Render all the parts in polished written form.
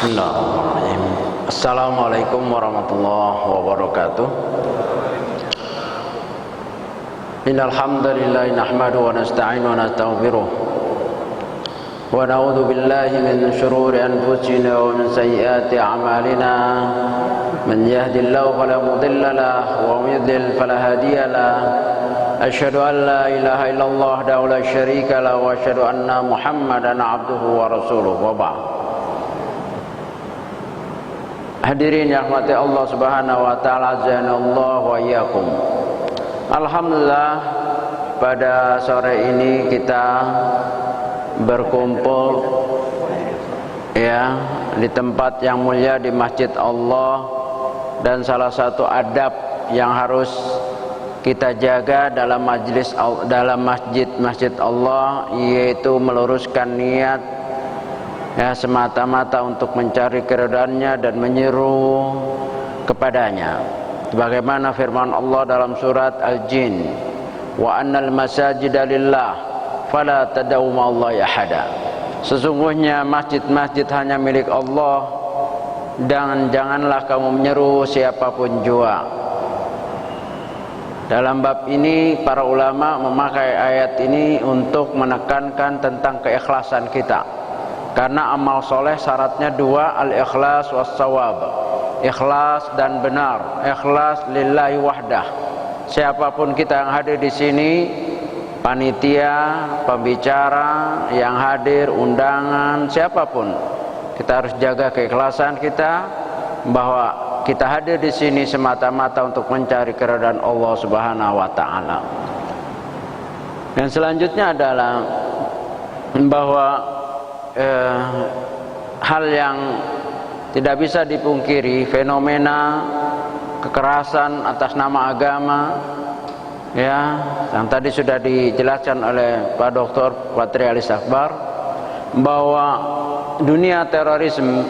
Bismillahirrahmanirrahim. Assalamualaikum warahmatullahi wabarakatuh. Innal hamdalillah nahmaduhu wa nasta'inu wa nastaghfiruh wa na'udzu billahi min shururi anfusina wa min sayyiati a'malina. Man yahdihillahu fala mudilla lahu wa man yudlil fala hadiya lahu. Asyhadu an la ilaha illallah wahdahu la syarika lahu wa asyhadu anna Muhammadan 'abduhu wa rasuluhu wa ba'd. Hadirin yang rahmati Allah Subhanahu wa taala, azanallahu wa iyyakum. Alhamdulillah, pada sore ini kita berkumpul ya di tempat yang mulia, di Masjid Allah, dan salah satu adab yang harus kita jaga dalam masjid Allah yaitu meluruskan niat ya semata-mata untuk mencari keridhaannya dan menyeru kepadanya. Sebagaimana firman Allah dalam surat Al-Jin, wa annal masajida lillah fala tad'u ma'allahi ahada. Sesungguhnya masjid-masjid hanya milik Allah dan janganlah kamu menyeru siapapun jua. Dalam bab ini para ulama memakai ayat ini untuk menekankan tentang keikhlasan kita. Karena amal soleh syaratnya dua, al-ikhlas was-shawab. Ikhlas dan benar, ikhlas lillahi wahdah. Siapapun kita yang hadir di sini, panitia, pembicara yang hadir, undangan, siapapun, kita harus jaga keikhlasan kita bahwa kita hadir di sini semata-mata untuk mencari keridhaan Allah Subhanahu wa taala. Dan selanjutnya adalah bahwa hal yang tidak bisa dipungkiri, fenomena kekerasan atas nama agama ya, yang tadi sudah dijelaskan oleh Pak Dr. Patria Alis Akbar, bahwa dunia terorisme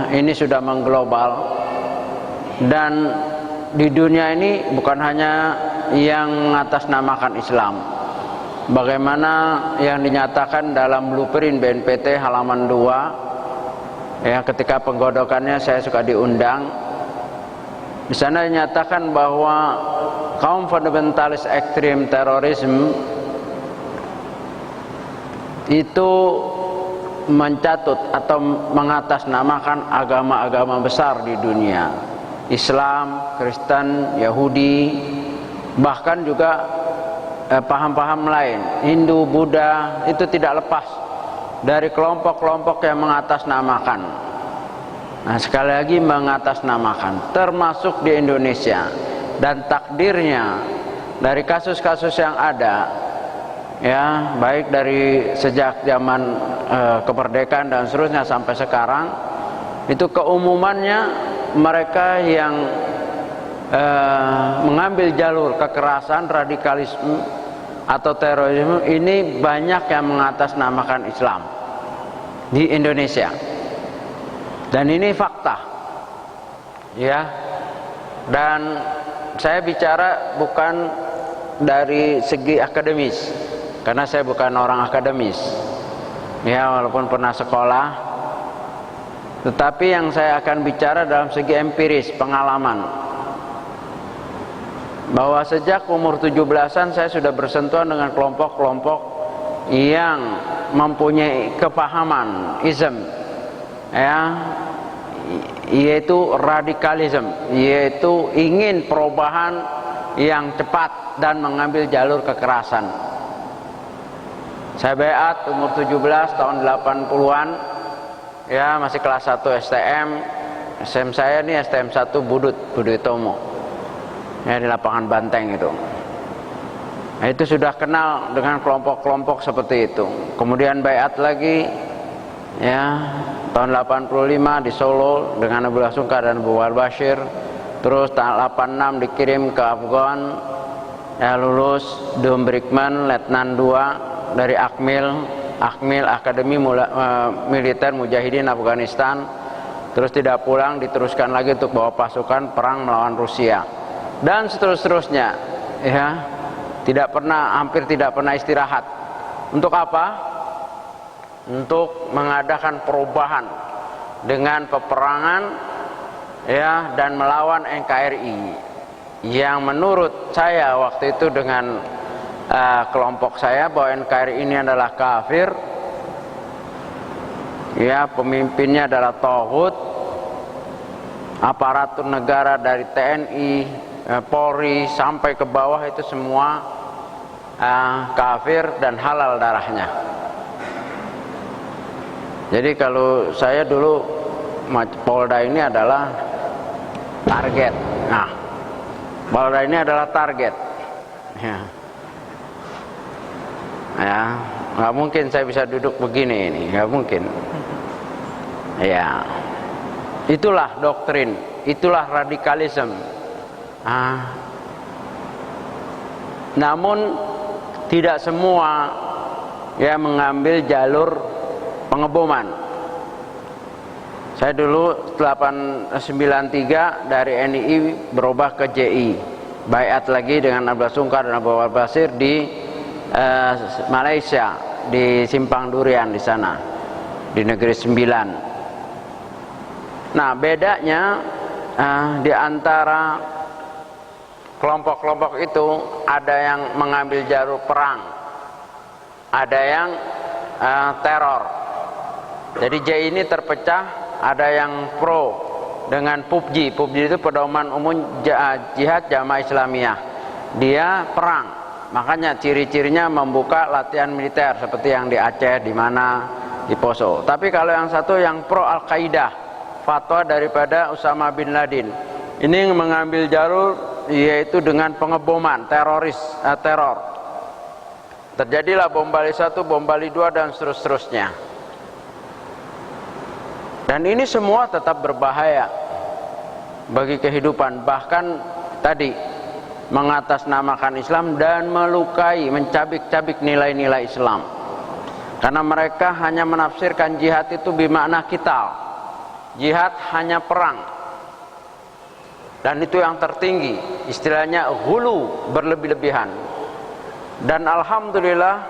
ini sudah mengglobal, dan di dunia ini bukan hanya yang mengatasnamakan Islam. Bagaimana yang dinyatakan dalam blueprint BNPT halaman 2 ya, ketika penggodokannya saya suka diundang. Di sana dinyatakan bahwa kaum fundamentalis ekstrim terorisme itu mencatut atau mengatasnamakan agama-agama besar di dunia, Islam, Kristen, Yahudi, bahkan juga paham-paham lain, Hindu, Buddha, itu tidak lepas dari kelompok-kelompok yang mengatasnamakan. Nah, sekali lagi mengatasnamakan, termasuk di Indonesia. Dan takdirnya dari kasus-kasus yang ada ya, baik dari sejak zaman kemerdekaan dan seterusnya sampai sekarang, itu keumumannya mereka yang mengambil jalur kekerasan, radikalisme atau terorisme ini banyak yang mengatasnamakan Islam di Indonesia. Dan ini fakta ya. Dan saya bicara bukan dari segi akademis, karena saya bukan orang akademis ya, walaupun pernah sekolah, tetapi yang saya akan bicara dalam segi empiris, pengalaman. Bahwa sejak umur 17-an saya sudah bersentuhan dengan kelompok-kelompok yang mempunyai kepahaman ism ya, yaitu radikalisme, yaitu ingin perubahan yang cepat dan mengambil jalur kekerasan. Saya baiat umur 17 tahun 80-an ya, masih kelas 1 STM. STM saya nih STM 1 Budut Tomo ya, di lapangan Banteng itu. Nah, itu sudah kenal dengan kelompok-kelompok seperti itu. Kemudian baiat lagi ya tahun 85 di Solo dengan Abu Sungkar dan Abu Bashir. Terus tahun 86 dikirim ke Afgan ya, lulus Dum Brickman Letnan 2 dari Akmil Akademi Militer Mujahidin Afghanistan. Terus tidak pulang, diteruskan lagi untuk bawa pasukan perang melawan Rusia. Dan seterusnya ya, hampir tidak pernah istirahat. Untuk apa? Untuk mengadakan perubahan dengan peperangan ya dan melawan NKRI yang menurut saya waktu itu dengan kelompok saya bahwa NKRI ini adalah kafir, ya pemimpinnya adalah taghut, aparatur negara dari TNI, Polri sampai ke bawah itu semua kafir dan halal darahnya. Jadi kalau saya dulu Polda ini adalah target. Nah, Polda ini adalah target. Ya, nggak mungkin saya bisa duduk begini ini, nggak mungkin. Ya, itulah doktrin, itulah radikalisme. Namun tidak semua ya mengambil jalur pengeboman. Saya dulu 93 dari NII berubah ke JI, baiat lagi dengan Abdullah Sungkar dan Abu Bakar Basir di Malaysia, di Simpang Durian di sana, di Negeri Sembilan. Nah, bedanya di antara kelompok-kelompok itu ada yang mengambil jalur perang, ada yang teror. Jadi JI ini terpecah. Ada yang pro dengan PUBG. PUBG itu pedoman umum jihad jamaah Islamiyah. Dia perang. Makanya ciri-cirinya membuka latihan militer seperti yang di Aceh, di mana, di Poso. Tapi kalau yang satu yang pro Al-Qaeda, fatwa daripada Usama bin Laden. Ini mengambil jalur yaitu dengan pengeboman, teror. Terjadilah bom Bali 1, bom Bali 2 dan seterusnya. Dan ini semua tetap berbahaya bagi kehidupan, bahkan tadi mengatasnamakan Islam dan melukai, mencabik-cabik nilai-nilai Islam. Karena mereka hanya menafsirkan jihad itu bermakna qital. Jihad hanya perang. Dan itu yang tertinggi, istilahnya ghulu, berlebih-lebihan. Dan alhamdulillah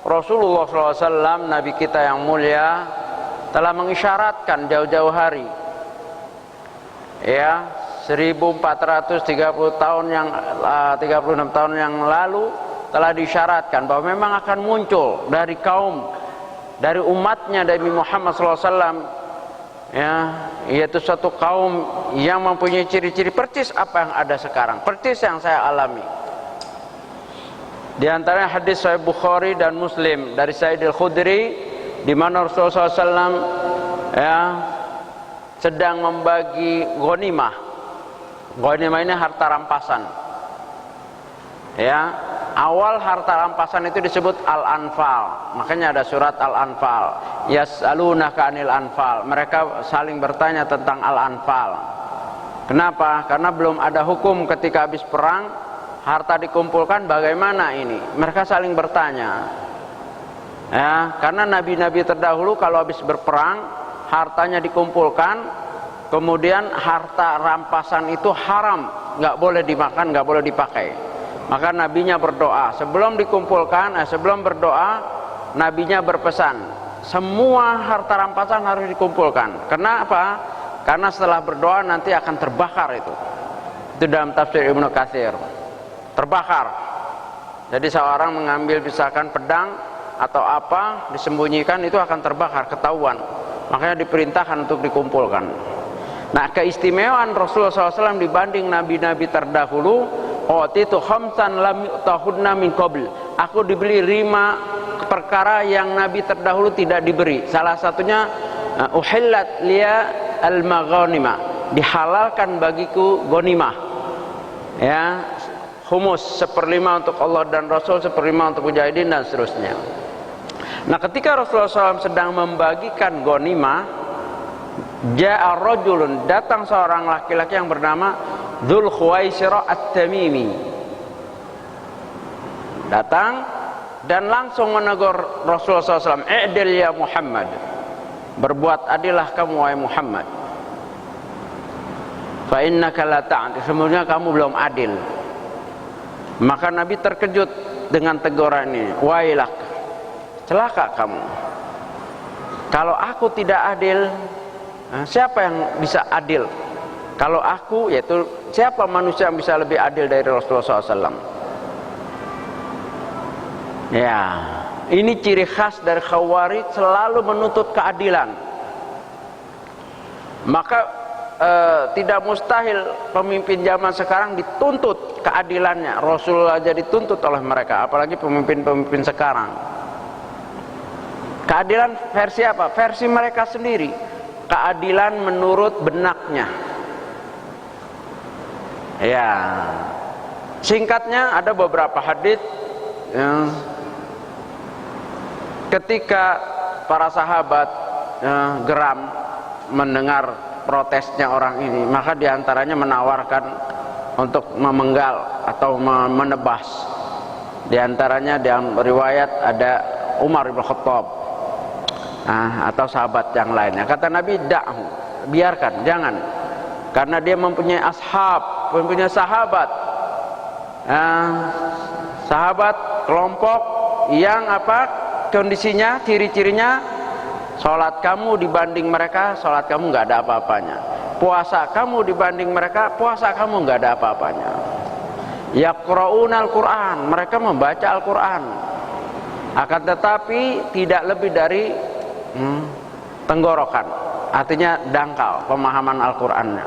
Rasulullah SAW, Nabi kita yang mulia, telah mengisyaratkan jauh-jauh hari, ya 1436 tahun yang lalu telah disyaratkan bahwa memang akan muncul dari umatnya Nabi Muhammad SAW, ya, yaitu suatu kaum yang mempunyai ciri-ciri persis apa yang ada sekarang, persis yang saya alami. Di antaranya hadis Sahih Bukhari dan Muslim dari Sa'id Al-Khudri, di mana Rasulullah SAW ya sedang membagi ghanimah. Ghanimah ini harta rampasan. Ya, awal harta rampasan itu disebut Al-Anfal. Makanya ada surat Al-Anfal. Yas'alunaka 'anil anfal. Mereka saling bertanya tentang Al-Anfal. Kenapa? Karena belum ada hukum ketika habis perang, harta dikumpulkan bagaimana ini? Mereka saling bertanya. Ya, karena nabi-nabi terdahulu kalau habis berperang hartanya dikumpulkan, kemudian harta rampasan itu haram, nggak boleh dimakan, nggak boleh dipakai. Maka nabinya berdoa sebelum dikumpulkan, sebelum berdoa nabinya berpesan semua harta rampasan harus dikumpulkan. Kenapa? Karena setelah berdoa nanti akan terbakar itu. Itu dalam tafsir Ibnu Katsir. Terbakar. Jadi seorang mengambil misalkan pedang atau apa disembunyikan itu akan terbakar, ketahuan. Makanya diperintahkan untuk dikumpulkan. Nah, keistimewaan Rasulullah SAW dibanding nabi-nabi terdahulu, itu khamsan lam yu'tahunna min qabl. Aku diberi 5 perkara yang nabi terdahulu tidak diberi. Salah satunya uhillat liya al-maghanima, dihalalkan bagiku ghanimah. Ya, humus 1/5 untuk Allah dan Rasul, 1/5 untuk mujahidin dan seterusnya. Nah, ketika Rasulullah SAW sedang membagikan ghanimah, ja'a rajulun, datang seorang laki-laki yang bernama Dzul Khuwaisirah At-Tamimi. Datang dan langsung menegur Rasulullah SAW, "I'dil ya Muhammad." Berbuat adillah kamu wahai Muhammad. Fa innaka la ta'dil, sebenarnya kamu belum adil. Maka Nabi terkejut dengan teguran ini. Wailak, celaka kamu. Kalau aku tidak adil, Siapa yang bisa adil? Kalau aku, yaitu siapa manusia yang bisa lebih adil dari Rasulullah SAW? Ya, ini ciri khas dari Khawarij, selalu menuntut keadilan. Maka tidak mustahil pemimpin zaman sekarang dituntut keadilannya. Rasulullah aja dituntut oleh mereka, apalagi pemimpin-pemimpin sekarang. Keadilan versi apa? Versi mereka sendiri. Keadilan menurut benaknya. Ya, singkatnya ada beberapa hadis yang ketika para sahabat geram mendengar protesnya orang ini, maka diantaranya menawarkan untuk memenggal atau menebas. Diantaranya dalam riwayat ada Umar bin Khattab, atau sahabat yang lainnya. Kata Nabi, da'hu, biarkan, jangan, karena dia mempunyai ashab, mempunyai sahabat, sahabat kelompok yang apa kondisinya, ciri-cirinya, sholat kamu dibanding mereka, sholat kamu nggak ada apa-apanya. Puasa kamu dibanding mereka, puasa kamu nggak ada apa-apanya. Yaqra'una al-Quran, mereka membaca Al-Quran, akan tetapi tidak lebih dari tenggorokan, artinya dangkal pemahaman Al-Qurannya.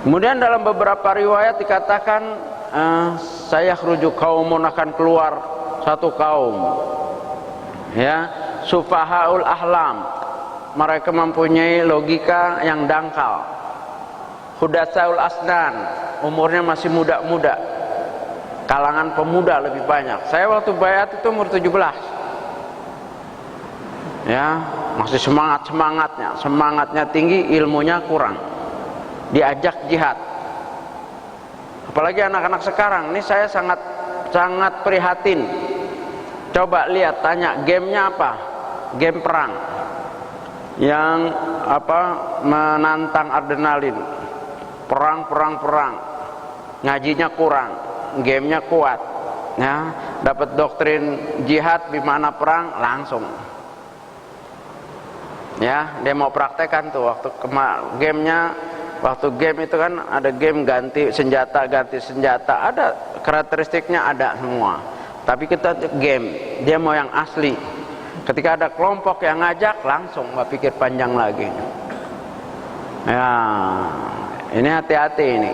Kemudian dalam beberapa riwayat dikatakan, saya khruju kaumun, akan keluar satu kaum, ya, sufahaul ahlam, mereka mempunyai logika yang dangkal, hudatsaul asnan, umurnya masih muda-muda, kalangan pemuda lebih banyak. Saya waktu bayat itu umur 17, ya, masih semangatnya tinggi, ilmunya kurang, diajak jihad. Apalagi anak-anak sekarang ini, saya sangat prihatin. Coba lihat, tanya gamenya apa, game perang yang apa, menantang adrenalin, perang, ngajinya kurang, gamenya kuat, ya, dapat doktrin jihad di mana perang langsung. Ya, dia mau praktekkan tuh waktu gamenya, waktu game itu kan ada game ganti senjata, ada karakteristiknya, ada semua. Tapi kita game, dia mau yang asli. Ketika ada kelompok yang ngajak, langsung nggak pikir panjang lagi. Ya, ini hati-hati ini.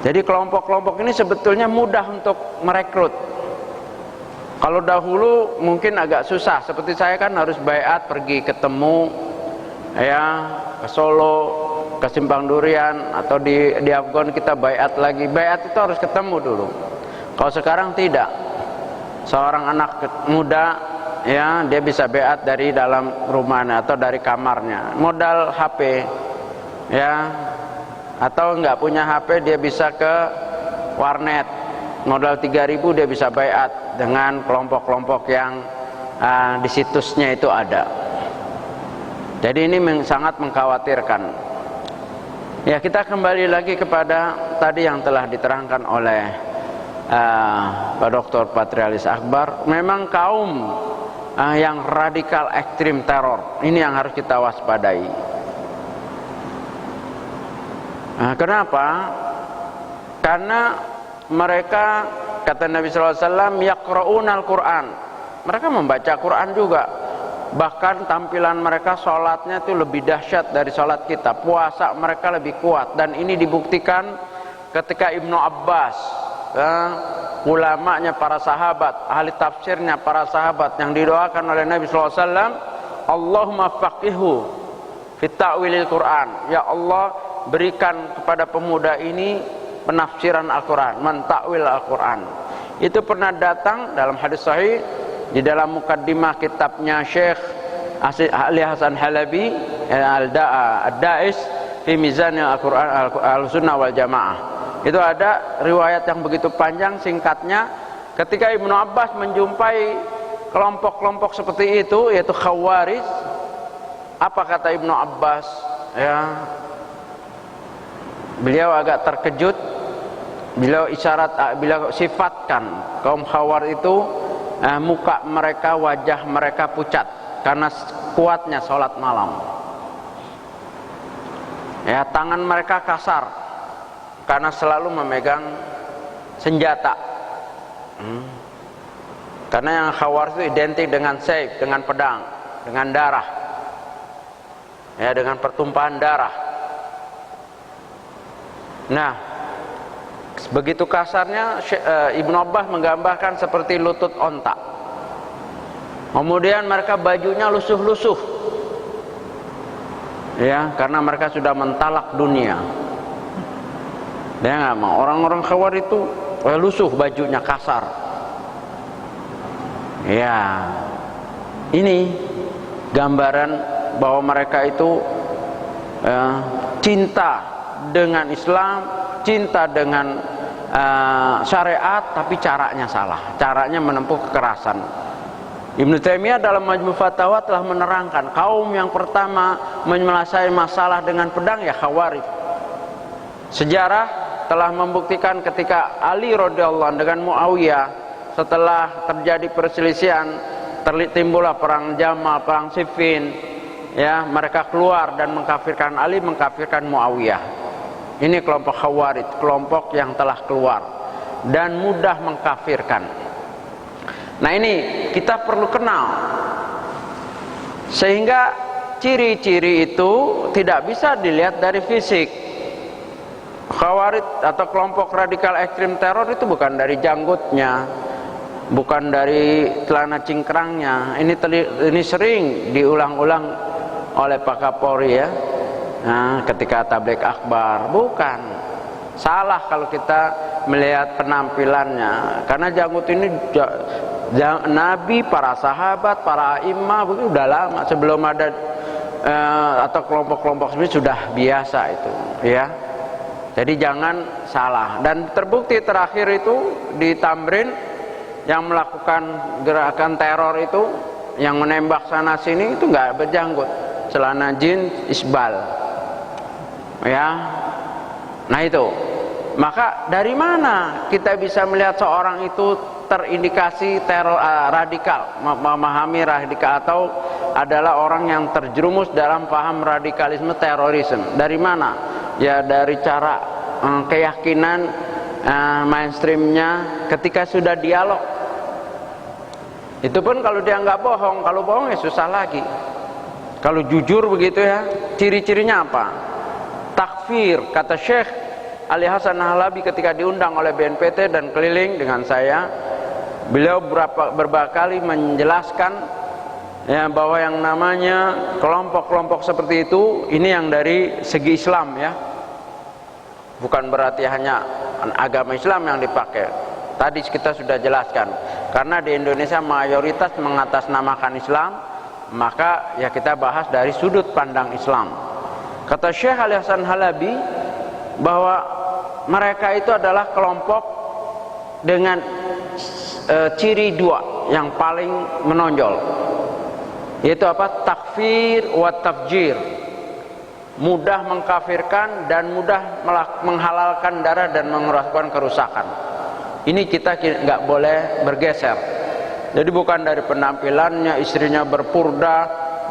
Jadi kelompok-kelompok ini sebetulnya mudah untuk merekrut. Kalau dahulu mungkin agak susah, seperti saya kan harus baiat, pergi ketemu, ya, ke Solo, ke Simpang Durian, atau di Afgon kita baiat lagi. Baiat itu harus ketemu dulu. Kalau sekarang tidak, seorang anak muda, ya, dia bisa baiat dari dalam rumahnya atau dari kamarnya, modal HP, ya, atau nggak punya HP, dia bisa ke warnet, modal 3.000 dia bisa baiat dengan kelompok-kelompok yang di situsnya itu ada. Jadi ini sangat mengkhawatirkan. Ya, kita kembali lagi kepada tadi yang telah diterangkan oleh Pak Dr. Patrialis Akbar. Memang kaum yang radikal ekstrim teror ini yang harus kita waspadai. Kenapa? Karena mereka, kata Nabi SAW, yaqra'unal Quran, mereka membaca Quran juga. Bahkan tampilan mereka sholatnya itu lebih dahsyat dari sholat kita. Puasa mereka lebih kuat. Dan ini dibuktikan ketika Ibnu Abbas, ulamanya para sahabat, ahli tafsirnya para sahabat, yang didoakan oleh Nabi SAW, Allahumma faqihu fit ta'wilil Quran, ya Allah berikan kepada pemuda ini penafsiran Al-Quran, mentakwil Al-Quran. Itu pernah datang dalam hadis sahih di dalam mukaddimah kitabnya Syekh Ali Hasan Halabi, Al-Da'is fi Mizan Al-Quran Al-Sunnah wal Jamaah. Itu ada riwayat yang begitu panjang, singkatnya ketika Ibnu Abbas menjumpai kelompok-kelompok seperti itu, yaitu Khawarij, apa kata Ibnu Abbas? Ya, beliau agak terkejut. Beliau sifatkan kaum Khawarij itu muka mereka, wajah mereka pucat, karena kuatnya sholat malam. Ya, tangan mereka kasar karena selalu memegang senjata. Karena yang Khawarij itu identik dengan saif, dengan pedang, dengan darah, ya, dengan pertumpahan darah. Nah, begitu kasarnya Ibnu Abbas menggambarkan seperti lutut onta. Kemudian mereka bajunya lusuh-lusuh, ya, karena mereka sudah mentalak dunia. Dia nggak mau. Orang-orang Khawarij itu lusuh, bajunya kasar. Ya, ini gambaran bahwa mereka itu cinta dengan Islam, cinta dengan syariat, tapi caranya salah. Caranya menempuh kekerasan. Ibnu Taimiyah dalam Majmu' Fatawa telah menerangkan kaum yang pertama menyelesaikan masalah dengan pedang ya Khawarij. Sejarah telah membuktikan ketika Ali radhiyallahu anhu dengan Muawiyah, setelah terjadi perselisihan, timbullah perang Jamal, perang Siffin, ya, mereka keluar dan mengkafirkan Ali, mengkafirkan Muawiyah. Ini kelompok Khawarij, kelompok yang telah keluar dan mudah mengkafirkan. Nah, ini kita perlu kenal, sehingga ciri-ciri itu tidak bisa dilihat dari fisik. Khawarij atau kelompok radikal ekstrim teror itu bukan dari janggutnya, bukan dari celana cingkrangnya. Ini sering diulang-ulang oleh Pak Kapolri, ya. Nah, ketika tabligh akbar, bukan. Salah kalau kita melihat penampilannya, karena janggut ini Nabi, para sahabat, para imam itu udah lama sebelum ada atau kelompok-kelompok ini sudah biasa itu, ya. Jadi jangan salah. Dan terbukti terakhir itu di Tamrin yang melakukan gerakan teror itu, yang menembak sana sini itu nggak berjanggut, celana jeans isbal, ya. Nah itu, maka dari mana kita bisa melihat seorang itu terindikasi teror radikal, memahami radikal, atau adalah orang yang terjerumus dalam paham radikalisme terorisme? Dari mana? Ya dari cara keyakinan mainstreamnya ketika sudah dialog. Itu pun kalau dia nggak bohong, kalau bohong ya susah lagi. Kalau jujur begitu, ya, ciri-cirinya apa? Takfir, kata Syekh Ali Hasan Halabi ketika diundang oleh BNPT dan keliling dengan saya, beliau berapa kali menjelaskan, ya, bahwa yang namanya kelompok-kelompok seperti itu, ini yang dari segi Islam, ya, bukan berarti hanya agama Islam yang dipakai. Tadi kita sudah jelaskan, karena di Indonesia mayoritas mengatasnamakan Islam, maka ya kita bahas dari sudut pandang Islam. Kata Syekh Ali Hasan Halabi bahwa mereka itu adalah kelompok dengan ciri dua yang paling menonjol, yaitu apa? Takfir wa tafjir, mudah mengkafirkan dan mudah menghalalkan darah dan melakukan kerusakan. Ini kita nggak boleh bergeser. Jadi bukan dari penampilannya, istrinya berpurda,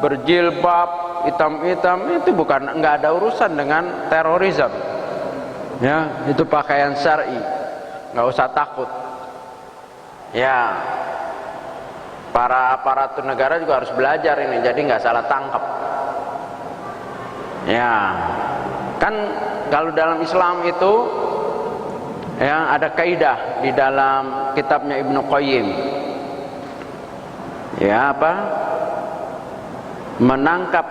berjilbab, hitam-hitam, itu bukan, nggak ada urusan dengan terorisme, ya, itu pakaian syar'i, nggak usah takut. Ya, para aparatur negara juga harus belajar ini, jadi nggak salah tangkap. Ya, kan kalau dalam Islam itu, ya, ada kaidah di dalam kitabnya Ibnu Qayyim, ya, apa? Menangkap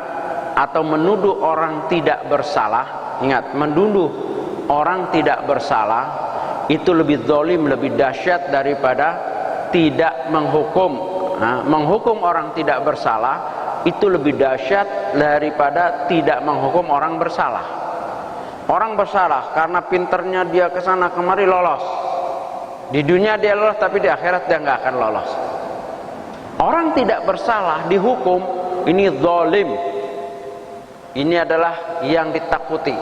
atau menuduh orang tidak bersalah. Ingat, menuduh orang tidak bersalah itu lebih zalim, lebih dahsyat daripada tidak menghukum. Nah, menghukum orang tidak bersalah itu lebih dahsyat daripada tidak menghukum orang bersalah. Orang bersalah karena pinternya dia kesana kemari lolos. Di dunia dia lolos, tapi di akhirat dia nggak akan lolos. Orang tidak bersalah dihukum, ini zalim. Ini adalah yang ditakuti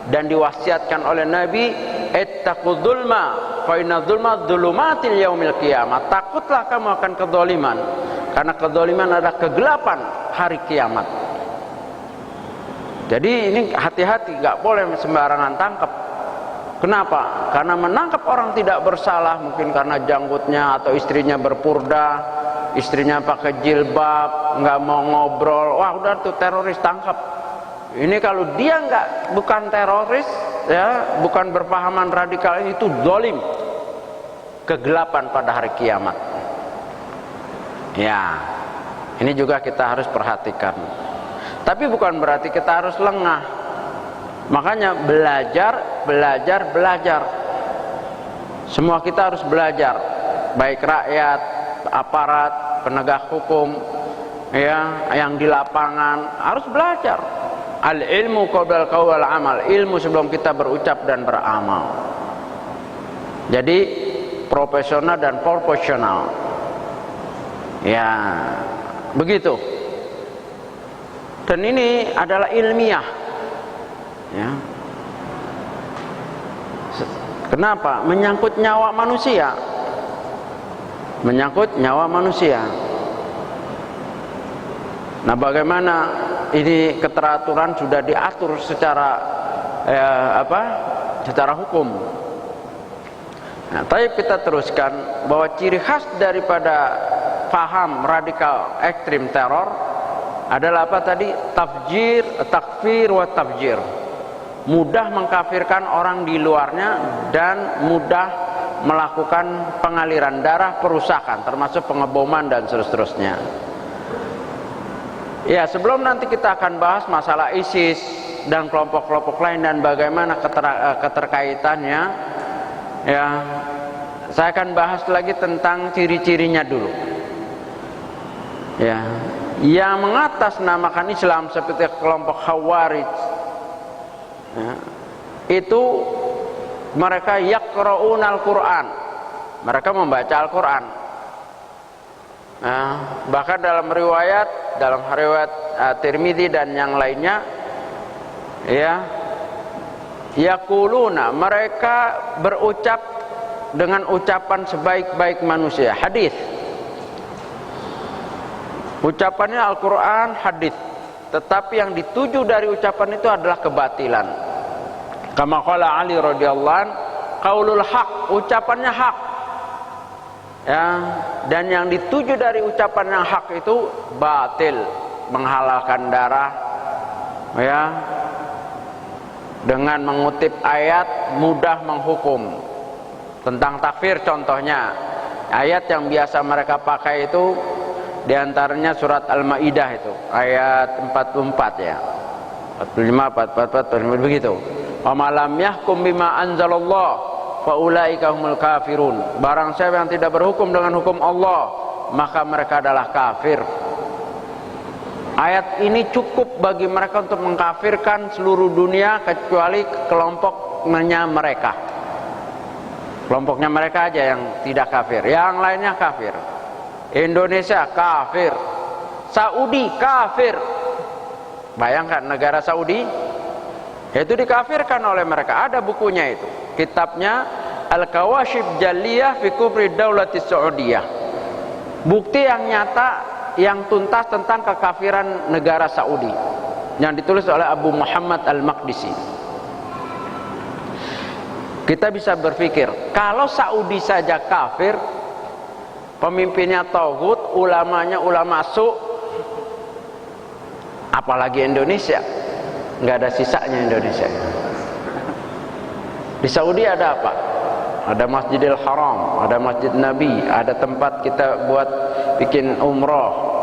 dan diwasiatkan oleh Nabi, ittaqul dzulma fa inna dzulma dzulumatil yaumil qiyamah. Takutlah kamu akan kezaliman, karena kezaliman adalah kegelapan hari kiamat. Jadi ini hati-hati, nggak boleh sembarangan tangkap. Kenapa? Karena menangkap orang tidak bersalah, mungkin karena janggutnya atau istrinya berpurda, istrinya pakai jilbab, nggak mau ngobrol, wah udah tuh teroris, tangkap. Ini kalau dia bukan teroris, ya, bukan berpahaman radikal, itu zalim, kegelapan pada hari kiamat. Ya, ini juga kita harus perhatikan. Tapi bukan berarti kita harus lengah. Makanya belajar. Semua kita harus belajar, baik rakyat, aparat, penegak hukum, ya, yang di lapangan harus belajar. Al ilmu qabla al-qaul wal amal, ilmu sebelum kita berucap dan beramal. Jadi profesional dan proporsional. Ya, begitu. Dan ini adalah ilmiah. Ya. Kenapa? Menyangkut nyawa manusia. Menyangkut nyawa manusia. Nah, bagaimana ini keteraturan sudah diatur secara secara hukum. Nah, tapi kita teruskan bahwa ciri khas daripada paham radikal ekstrim teror adalah apa tadi? Takfir wa tafjir. Mudah mengkafirkan orang di luarnya dan mudah melakukan pengaliran darah, perusakan, termasuk pengeboman dan seterusnya. Ya, sebelum nanti kita akan bahas masalah ISIS dan kelompok-kelompok lain dan bagaimana keterkaitannya, ya, saya akan bahas lagi tentang ciri-cirinya dulu. Ya, yang mengatasnamakan Islam seperti kelompok Khawarij, ya, itu mereka yaqra'unal Quran, mereka membaca Al-Quran. Nah, bahkan dalam riwayat Tirmidzi dan yang lainnya, ya, yaquluna, mereka berucap dengan ucapan sebaik-baik manusia, hadis. Ucapannya Al-Quran, hadis, tetapi yang dituju dari ucapan itu adalah kebatilan. Kama qala Ali radhiyallahu an, qaulul haq, ucapannya hak. Ya, dan yang dituju dari ucapan yang hak itu batil, menghalalkan darah, ya, dengan mengutip ayat, mudah menghukum. Tentang takfir contohnya, ayat yang biasa mereka pakai itu diantaranya surat Al-Maidah itu ayat 44, ya, 45, 44, 45, begitu. Wa malam yahkum bima anzalallah fa ulaika humul kafirun. Barang siapa yang tidak berhukum dengan hukum Allah, maka mereka adalah kafir. Ayat ini cukup bagi mereka untuk mengkafirkan seluruh dunia kecuali kelompoknya mereka. Kelompoknya mereka aja yang tidak kafir, yang lainnya kafir. Indonesia kafir, Saudi kafir. Bayangkan negara Saudi itu dikafirkan oleh mereka. Ada bukunya itu, kitabnya Al-Kawashif Jaliyah fi Kufri Daulati Saudiyah. Bukti yang nyata, yang tuntas tentang kekafiran negara Saudi, yang ditulis oleh Abu Muhammad Al-Maqdisi. Kita bisa berpikir, kalau Saudi saja kafir, pemimpinnya tauhid, ulamanya ulama su', apalagi Indonesia. Nggak ada sisanya Indonesia. Di Saudi ada apa? Ada Masjidil Haram, ada Masjid Nabi, ada tempat kita buat bikin umroh,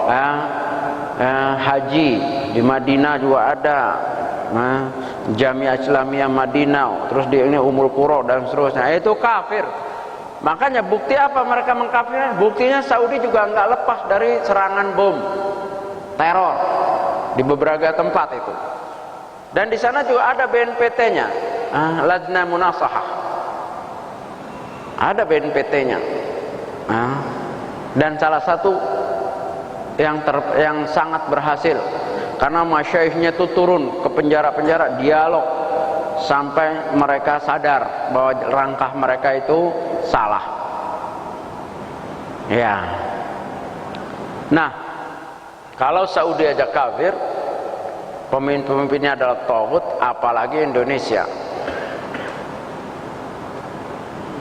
haji. Di Madinah juga ada, Jamiah Islamiyah Madinah, terus di ini Ummul Qura dan seterusnya. Itu kafir. Makanya bukti apa mereka mengkafirkan? Buktinya Saudi juga nggak lepas dari serangan bom teror di beberapa tempat itu. Dan di sana juga ada BNPT-nya, Lajnah Munasahah. Ada BNPT-nya. Dan salah satu yang sangat berhasil, karena masyaikhnya itu turun ke penjara-penjara, dialog sampai mereka sadar bahwa langkah mereka itu salah. Ya. Nah, kalau Saudi aja kafir, pemimpin-pemimpinnya adalah taghut, apalagi Indonesia.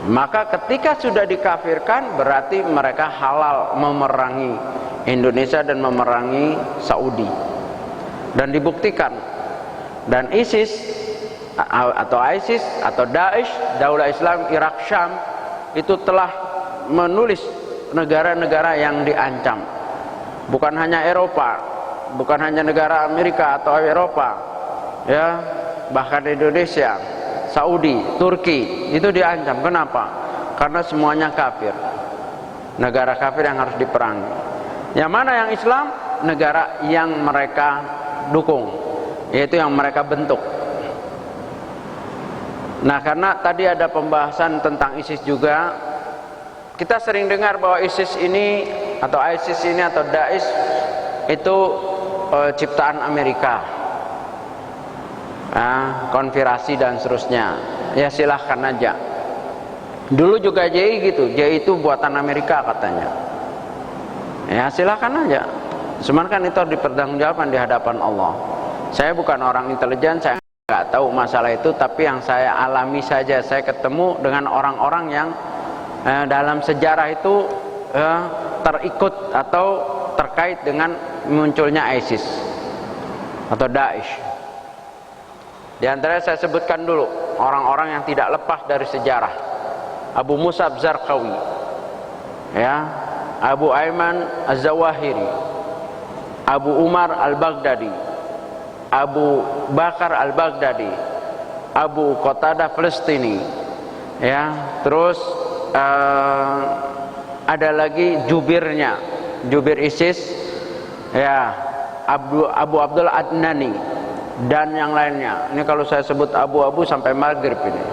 Maka ketika sudah dikafirkan, berarti mereka halal memerangi Indonesia dan memerangi Saudi. Dan dibuktikan. Dan ISIS atau Daesh, Daulah Islam Irak Syam, itu telah menulis negara-negara yang diancam. Bukan hanya Eropa, bukan hanya negara Amerika atau Eropa, ya, bahkan Indonesia, Saudi, Turki itu diancam. Kenapa? Karena semuanya kafir. Negara kafir yang harus diperangi. Yang mana yang Islam? Negara yang mereka dukung, yaitu yang mereka bentuk. Nah, karena tadi ada pembahasan tentang ISIS juga, kita sering dengar bahwa ISIS ini atau Daesh itu ciptaan Amerika, konspirasi dan seterusnya. Ya silahkan aja. Dulu juga JI gitu, JI itu buatan Amerika katanya. Ya silahkan aja. Cuman kan itu harus dipertanggungjawabkan di hadapan Allah. Saya bukan orang intelijen, saya nggak tahu masalah itu, tapi yang saya alami saja, saya ketemu dengan orang-orang yang dalam sejarah itu terikut atau terkait dengan munculnya ISIS atau Daesh. Di antara saya sebutkan dulu orang-orang yang tidak lepas dari sejarah. Abu Mus'ab Zarqawi, ya, Abu Aiman Az-Zawahiri, Abu Umar Al-Baghdadi, Abu Bakar Al-Baghdadi, Abu Qatadah Palestini, ya, terus ada lagi jubirnya, jubir ISIS, ya, Abu Abdul Adnani dan yang lainnya. Ini kalau saya sebut abu-abu sampai maghrib ini.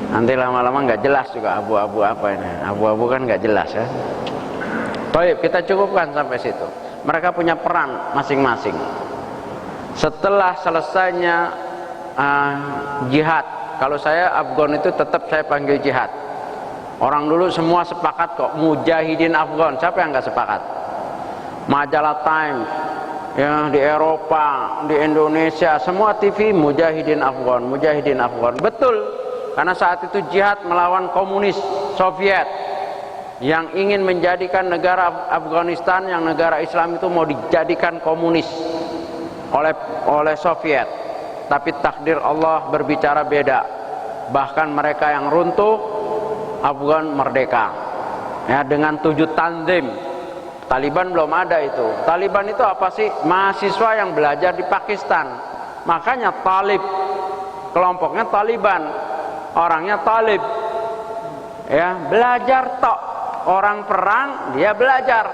Nanti lama-lama nggak jelas juga abu-abu apa ini. Abu-abu kan nggak jelas ya. Baik, kita cukupkan sampai situ. Mereka punya peran masing-masing. Setelah selesainya jihad, kalau saya Afgan itu tetap saya panggil jihad. Orang dulu semua sepakat kok, mujahidin Afgan. Siapa yang nggak sepakat? Majalah Time, ya, di Eropa, di Indonesia, semua TV mujahidin Afgan, mujahidin Afgan. Betul, karena saat itu jihad melawan komunis Soviet yang ingin menjadikan negara Afghanistan, yang negara Islam itu mau dijadikan komunis oleh Soviet. Tapi takdir Allah berbicara beda. Bahkan mereka yang runtuh, Afgan merdeka, ya, dengan 7 tanzim. Taliban belum ada itu. Taliban itu apa sih? Mahasiswa yang belajar di Pakistan. Makanya Talib, kelompoknya Taliban, orangnya Talib, ya, belajar tok. Orang perang dia belajar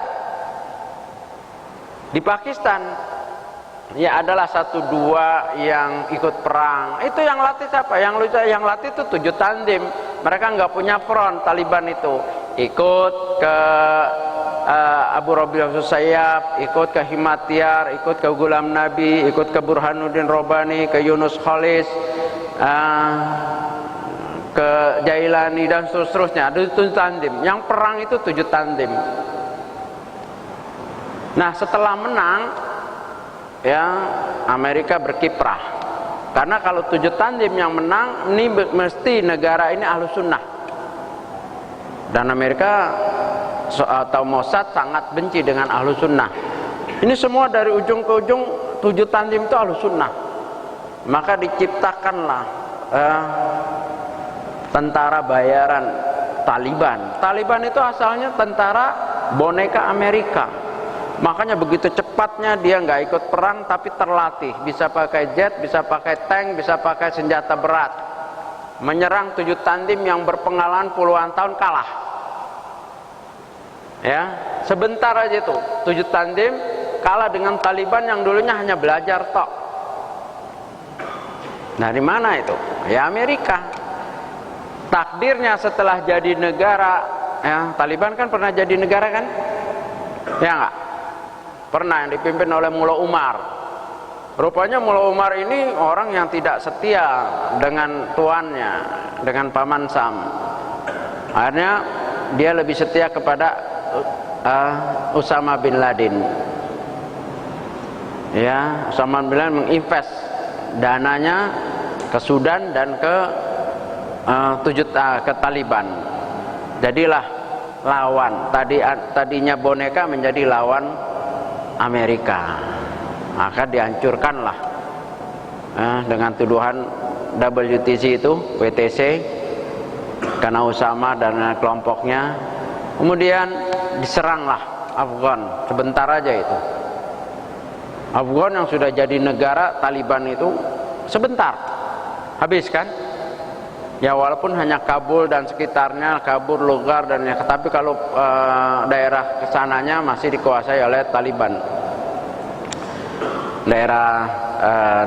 di Pakistan. Ya adalah 1-2 yang ikut perang. Itu yang latih siapa? Yang latih itu 7 tanzim. Mereka nggak punya front. Taliban itu ikut ke Abu Rabi'ah Sayyaf, ikut ke Himmatyar, ikut ke Ghulam Nabi, ikut ke Burhanuddin Robani, ke Yunus Khalis, ke Jailani dan seterusnya. Ada 7 tanzim. Yang perang itu 7 tanzim. Nah, setelah menang, ya, Amerika berkiprah. Karena kalau 7 tanzim yang menang, ini mesti negara ini Ahlus Sunnah. Dan Amerika atau Mossad sangat benci dengan Ahlus Sunnah. Ini semua dari ujung ke ujung 7 tanzim itu Ahlus Sunnah. Maka diciptakanlah tentara bayaran Taliban. Taliban itu asalnya tentara boneka Amerika. Makanya begitu cepatnya dia nggak ikut perang, tapi terlatih, bisa pakai jet, bisa pakai tank, bisa pakai senjata berat, menyerang 7 tanzim yang berpengalaman puluhan tahun, kalah. Ya, sebentar aja tuh 7 tanzim kalah dengan Taliban yang dulunya hanya belajar tok. Dari mana itu? Ya Amerika. Takdirnya setelah jadi negara, ya, Taliban kan pernah jadi negara kan? Ya enggak? Pernah, yang dipimpin oleh Mullah Umar. Rupanya Mullah Umar ini orang yang tidak setia dengan tuannya, dengan Paman Sam. Akhirnya dia lebih setia kepada Usama bin Laden. Ya, Usama bin Laden menginvest dananya ke Sudan dan ke ke Taliban. Jadilah lawan. Tadinya boneka menjadi lawan Amerika. Maka dihancurkanlah dengan tuduhan WTC itu, WTC, karena Usama dan kelompoknya. Kemudian diseranglah Afgan, sebentar aja itu. Afgan yang sudah jadi negara, Taliban itu sebentar habis kan. Ya walaupun hanya Kabul dan sekitarnya, Kabul, Logar dan ya, tapi kalau daerah kesananya masih dikuasai oleh Taliban.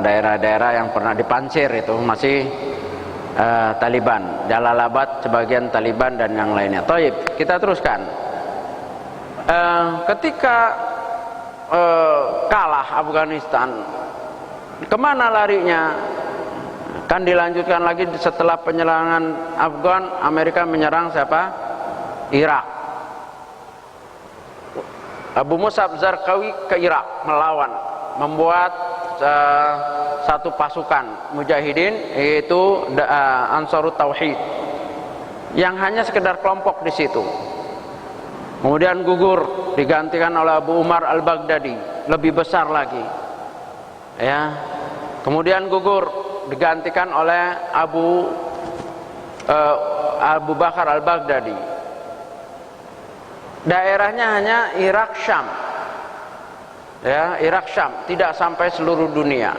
Daerah-daerah yang pernah dipansir itu masih Taliban. Jalalabad sebagian Taliban dan yang lainnya. Taib, kita teruskan. Ketika kalah Afghanistan, kemana larinya? Kan dilanjutkan lagi setelah penyerangan Afgan, Amerika menyerang siapa? Irak. Abu Mus'ab Zarqawi ke Irak melawan, membuat satu pasukan mujahidin, yaitu Ansarut Tauhid, yang hanya sekedar kelompok di situ. Kemudian gugur, digantikan oleh Abu Umar Al-Baghdadi, lebih besar lagi. Ya. Kemudian gugur, digantikan oleh Abu Bakar Al-Baghdadi. Daerahnya hanya Irak Syam. Ya, Irak Syam, tidak sampai seluruh dunia.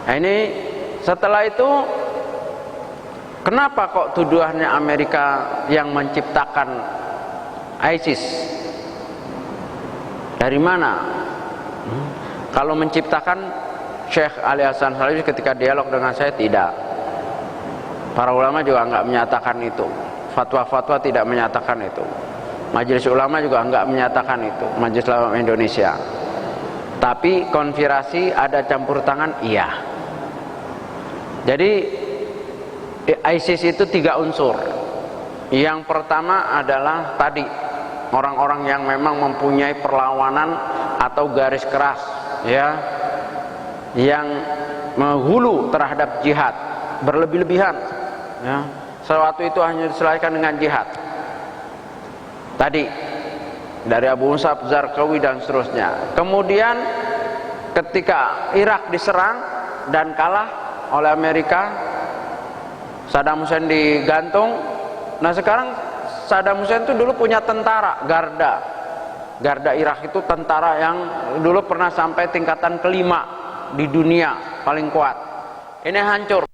Nah, ini setelah itu kenapa kok tuduhannya Amerika yang menciptakan ISIS? Dari mana? Kalau menciptakan, Syekh Ali Hasan Halabi ketika dialog dengan saya tidak. Para ulama juga enggak menyatakan itu. Fatwa-fatwa tidak menyatakan itu. Majelis ulama juga enggak menyatakan itu. Majelis Ulama Indonesia. Tapi konspirasi ada campur tangan, iya. Jadi ISIS itu 3 unsur. Yang pertama adalah tadi orang-orang yang memang mempunyai perlawanan atau garis keras, ya, yang menghulu terhadap jihad berlebih-lebihan, ya. Sesuatu itu hanya diselesaikan dengan jihad. Tadi dari Abu Mus'ab Zarqawi dan seterusnya. Kemudian ketika Irak diserang dan kalah oleh Amerika, Saddam Hussein digantung. Nah sekarang Saddam Hussein itu dulu punya tentara Garda Irak itu tentara yang dulu pernah sampai tingkatan kelima di dunia paling kuat. Ini hancur.